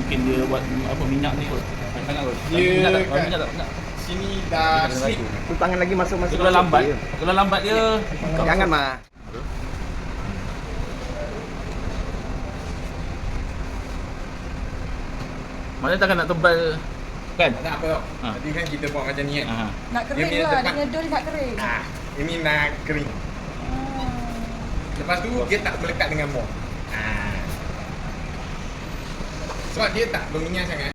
mungkin dia buat apa minyak ni kot. Sangat kot. Dia Minyak tak? Minyak. sini dah slip. Tu tangan lagi masuk-masuk. Kalau lambat, kalau lambat dia Jangan mah. mana takkan nak tebal kan? Tak apa tau. Ha. Tadi kan kita buat macam ni kan. Ha. Nak Dia kering punya lah, depan. dia punya dol nak kering. Ini nak kering. Lepas tu dia tak melekat dengan bom. Sebab dia tak berminyak sangat.